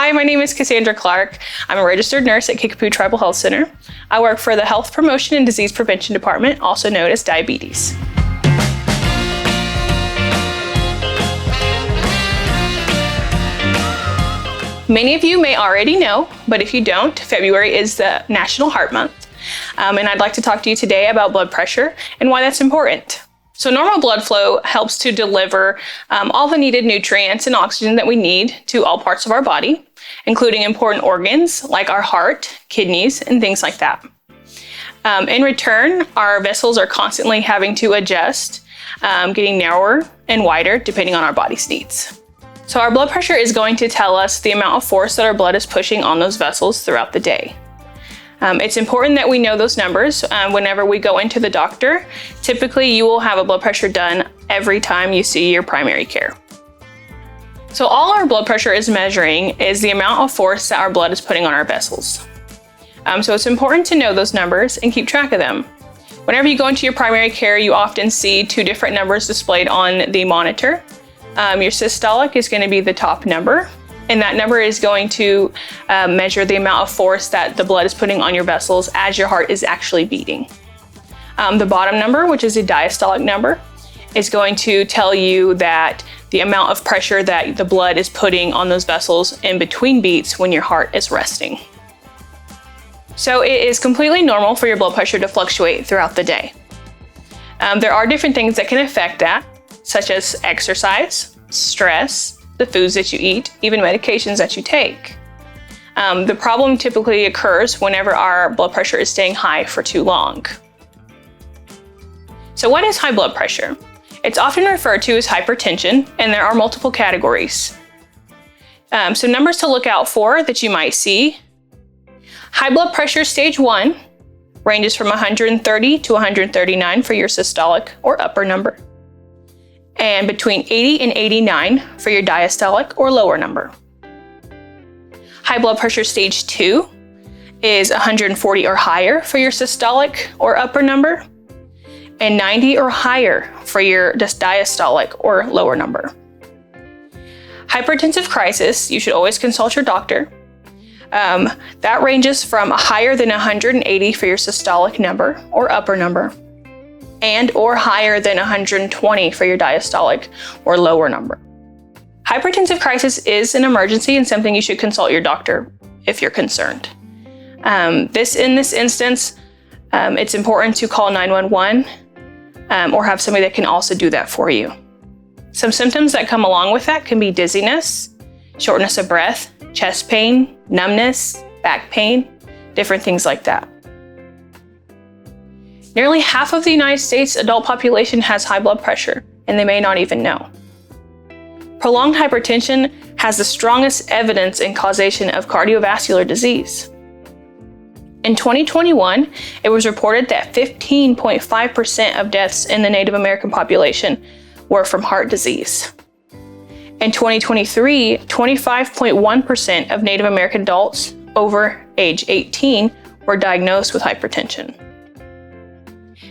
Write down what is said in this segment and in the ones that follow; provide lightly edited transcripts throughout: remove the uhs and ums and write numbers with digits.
Hi, my name is Cassandra Clark. I'm a registered nurse at Kickapoo Tribal Health Center. I work for the Health Promotion and Disease Prevention Department, also known as Diabetes. Many of you may already know, but if you don't, February is the National Heart Month. And I'd like to talk to you today about blood pressure and why that's important. So normal blood flow helps to deliver all the needed nutrients and oxygen that we need to all parts of our body, including important organs like our heart, kidneys, and things like that. In return, our vessels are constantly having to adjust, getting narrower and wider depending on our body's needs. So our blood pressure is going to tell us the amount of force that our blood is pushing on those vessels throughout the day. It's important that we know those numbers whenever we go into the doctor. Typically, you will have a blood pressure done every time you see your primary care. So all our blood pressure is measuring is the amount of force that our blood is putting on our vessels. So it's important to know those numbers and keep track of them. Whenever you go into your primary care, you often see two different numbers displayed on the monitor. Your systolic is going to be the top number, and that number is going to measure the amount of force that the blood is putting on your vessels as your heart is actually beating. The bottom number, which is a diastolic number, is going to tell you that the amount of pressure that the blood is putting on those vessels in between beats when your heart is resting. So it is completely normal for your blood pressure to fluctuate throughout the day. There are different things that can affect that, such as exercise, stress, the foods that you eat, even medications that you take. The problem typically occurs whenever our blood pressure is staying high for too long. So what is high blood pressure? It's often referred to as hypertension, and there are multiple categories. So numbers to look out for that you might see. High blood pressure stage 1 ranges from 130 to 139 for your systolic or upper number, and between 80 and 89 for your diastolic or lower number. High blood pressure stage 2 is 140 or higher for your systolic or upper number, and 90 or higher for your diastolic or lower number. Hypertensive crisis, you should always consult your doctor. That ranges from higher than 180 for your systolic number or upper number, and or higher than 120 for your diastolic or lower number. Hypertensive crisis is an emergency and something you should consult your doctor if you're concerned. In this instance, it's important to call 911 or have somebody that can also do that for you. Some symptoms that come along with that can be dizziness, shortness of breath, chest pain, numbness, back pain, different things like that. Nearly half of the United States adult population has high blood pressure, and they may not even know. Prolonged hypertension has the strongest evidence in causation of cardiovascular disease. In 2021, it was reported that 15.5% of deaths in the Native American population were from heart disease. In 2023, 25.1% of Native American adults over age 18 were diagnosed with hypertension.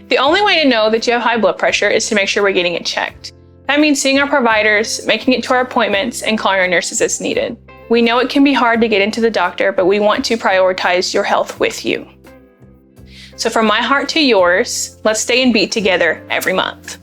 The only way to know that you have high blood pressure is to make sure we're getting it checked. That means seeing our providers, making it to our appointments, and calling our nurses as needed. We know it can be hard to get into the doctor, but we want to prioritize your health with you. So from my heart to yours, let's stay and beat together every month.